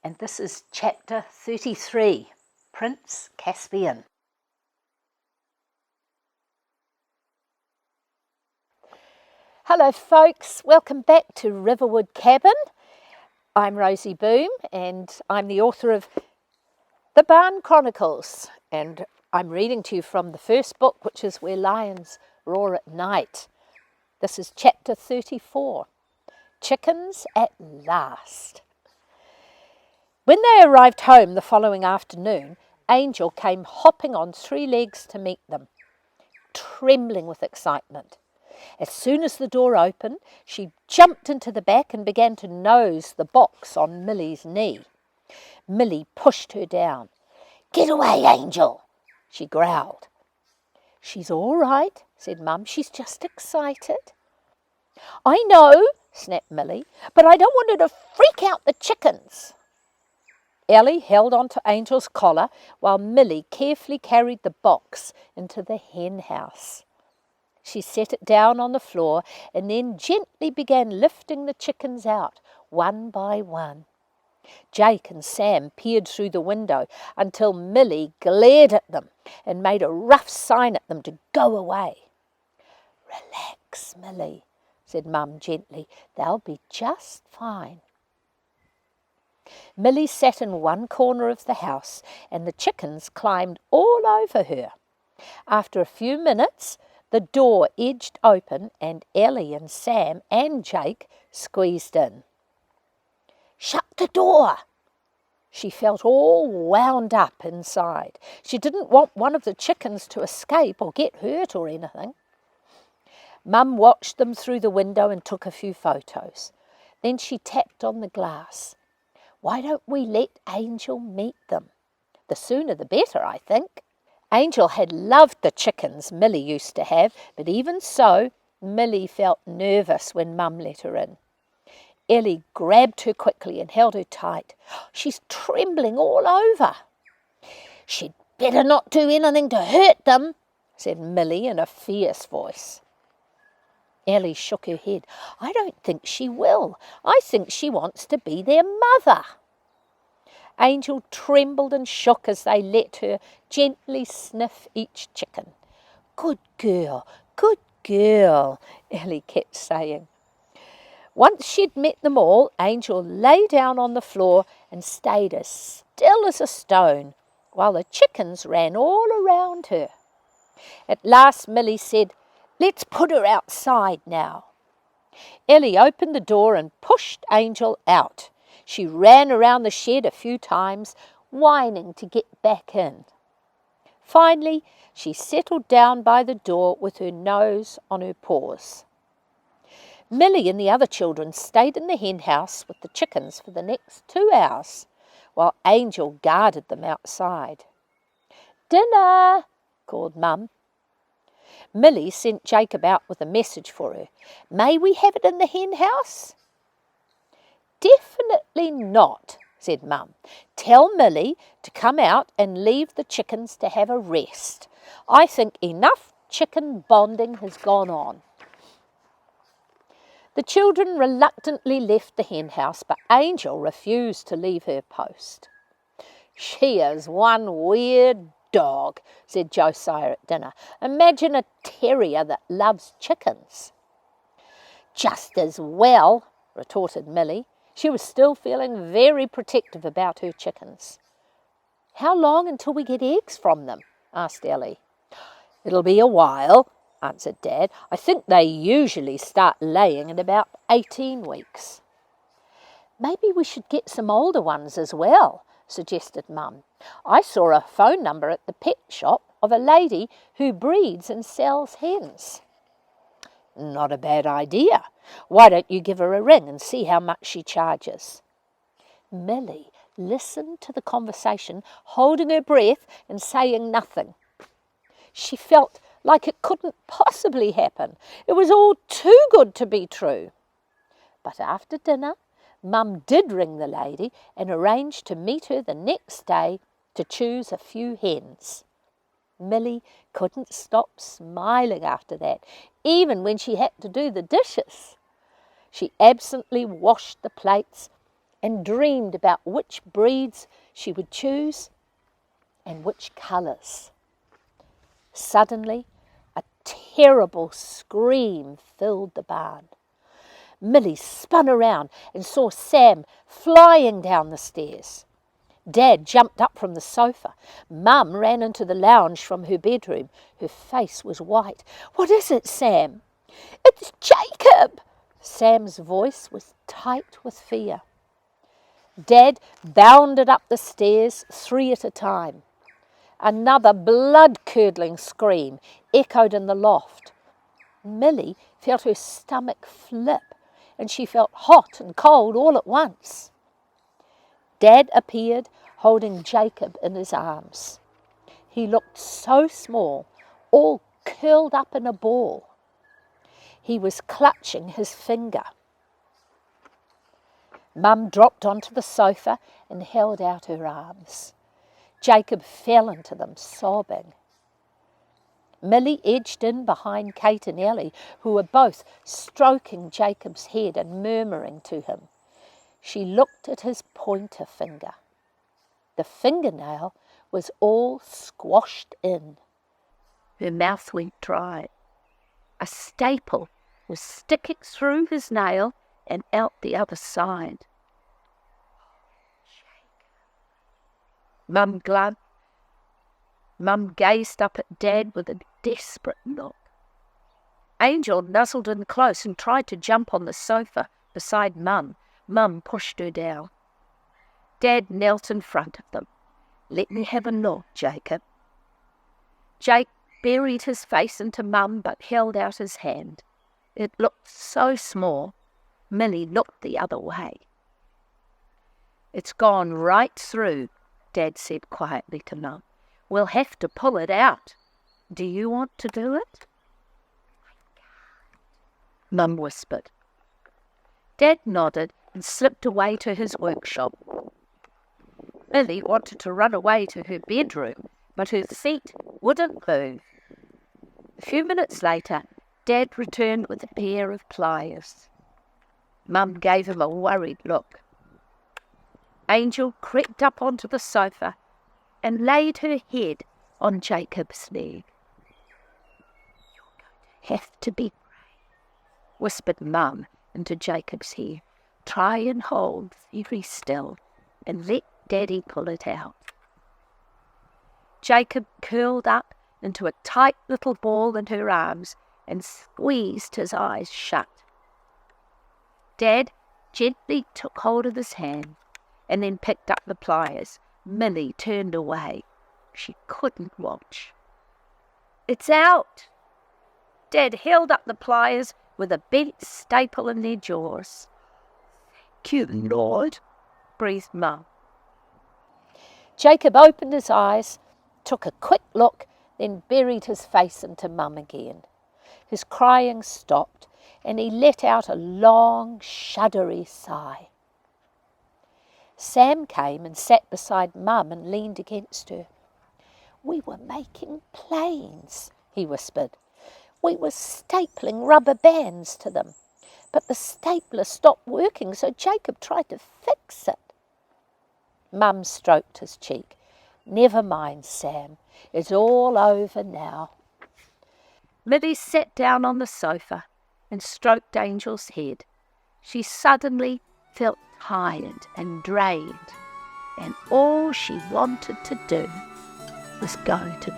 and this is chapter 33, Prince Caspian. Hello folks, welcome back to Riverwood Cabin. I'm Rosie Boom and I'm the author of the Barn Chronicles, and I'm reading to you from the first book, which is Where Lions Roar at Night. This is chapter 34, Chickens at Last. When they arrived home the following afternoon, Angel came hopping on 3 legs to meet them, trembling with excitement. As soon as the door opened, she jumped into the back and began to nose the box on Millie's knee. Millie pushed her down. "Get away, Angel," she growled. "She's all right," said Mum. "She's just excited." "I know," snapped Millie, "but I don't want her to freak out the chickens." Ellie held on to Angel's collar while Millie carefully carried the box into the hen house. She set it down on the floor and then gently began lifting the chickens out, one by one. Jake and Sam peered through the window until Millie glared at them and made a rough sign at them to go away. "Relax, Millie," said Mum gently. "They'll be just fine." Millie sat in one corner of the house and the chickens climbed all over her. After a few minutes, the door edged open and Ellie and Sam and Jake squeezed in. "Shut the door!" She felt all wound up inside. She didn't want one of the chickens to escape or get hurt or anything. Mum watched them through the window and took a few photos. Then she tapped on the glass. "Why don't we let Angel meet them? The sooner the better, I think." Angel had loved the chickens Millie used to have, but even so, Millie felt nervous when Mum let her in. Ellie grabbed her quickly and held her tight. "She's trembling all over." "She'd better not do anything to hurt them," said Millie in a fierce voice. Ellie shook her head. "I don't think she will. I think she wants to be their mother." Angel trembled and shook as they let her gently sniff each chicken. Good girl," Ellie kept saying. Once she'd met them all, Angel lay down on the floor and stayed as still as a stone, while the chickens ran all around her. At last Millie said, "Let's put her outside now." Ellie opened the door and pushed Angel out. She ran around the shed a few times, whining to get back in. Finally, she settled down by the door with her nose on her paws. Millie and the other children stayed in the hen house with the chickens for the next 2 hours, while Angel guarded them outside. "Dinner," called Mum. Millie sent Jacob out with a message for her. "May we have it in the hen house?" "Definitely not," said Mum. "Tell Millie to come out and leave the chickens to have a rest. I think enough chicken bonding has gone on." The children reluctantly left the hen house, but Angel refused to leave her post. "She is one weird dog," said Josiah at dinner. "Imagine a terrier that loves chickens." "Just as well," retorted Millie. She was still feeling very protective about her chickens. "How long until we get eggs from them?" asked Ellie. "It'll be a while," answered Dad. "I think they usually start laying in about 18 weeks. "Maybe we should get some older ones as well," suggested Mum. "I saw a phone number at the pet shop of a lady who breeds and sells hens." "Not a bad idea. Why don't you give her a ring and see how much she charges?" Millie listened to the conversation, holding her breath and saying nothing. She felt like it couldn't possibly happen. It was all too good to be true. But after dinner, Mum did ring the lady and arranged to meet her the next day to choose a few hens. Millie couldn't stop smiling after that, even when she had to do the dishes. She absently washed the plates and dreamed about which breeds she would choose and which colours. Suddenly, a terrible scream filled the barn. Milly spun around and saw Sam flying down the stairs. Dad jumped up from the sofa. Mum ran into the lounge from her bedroom. Her face was white. "What is it, Sam?" "It's Jacob!" Sam's voice was tight with fear. Dad bounded up the stairs 3 at a time. Another blood-curdling scream echoed in the loft. Milly felt her stomach flip, and she felt hot and cold all at once. Dad appeared, holding Jacob in his arms. He looked so small, all curled up in a ball. He was clutching his finger. Mum dropped onto the sofa and held out her arms. Jacob fell into them, sobbing. Milly edged in behind Kate and Ellie, who were both stroking Jacob's head and murmuring to him. She looked at his pointer finger. The fingernail was all squashed in. Her mouth went dry. A staple was sticking through his nail and out the other side. Mum gazed up at Dad with a desperate look. Angel nuzzled in close and tried to jump on the sofa beside Mum. Mum pushed her down. Dad knelt in front of them. "Let me have a look, Jacob." Jake buried his face into Mum but held out his hand. It looked so small. Milly looked the other way. "It's gone right through," Dad said quietly to Mum. "We'll have to pull it out. Do you want to do it?" Mum whispered. Dad nodded and slipped away to his workshop. Milly wanted to run away to her bedroom, but her feet wouldn't move. A few minutes later, Dad returned with a pair of pliers. Mum gave him a worried look. Angel crept up onto the sofa and laid her head on Jacob's leg. "You're going to have to be brave," whispered Mum into Jacob's ear. "Try and hold very still and let Daddy pull it out." Jacob curled up into a tight little ball in her arms and squeezed his eyes shut. Dad gently took hold of his hand and then picked up the pliers. Milly turned away. She couldn't watch. "It's out!" Dad held up the pliers with a bent staple in their jaws. "Thank you, Lord," breathed Mum. Jacob opened his eyes, took a quick look, then buried his face into Mum again. His crying stopped, and he let out a long, shuddery sigh. Sam came and sat beside Mum and leaned against her. "We were making planes," he whispered. "We were stapling rubber bands to them, but the stapler stopped working, so Jacob tried to fix it." Mum stroked his cheek. "Never mind, Sam. It's all over now." Milly sat down on the sofa and stroked Angel's head. She suddenly felt tired and drained, and all she wanted to do was go to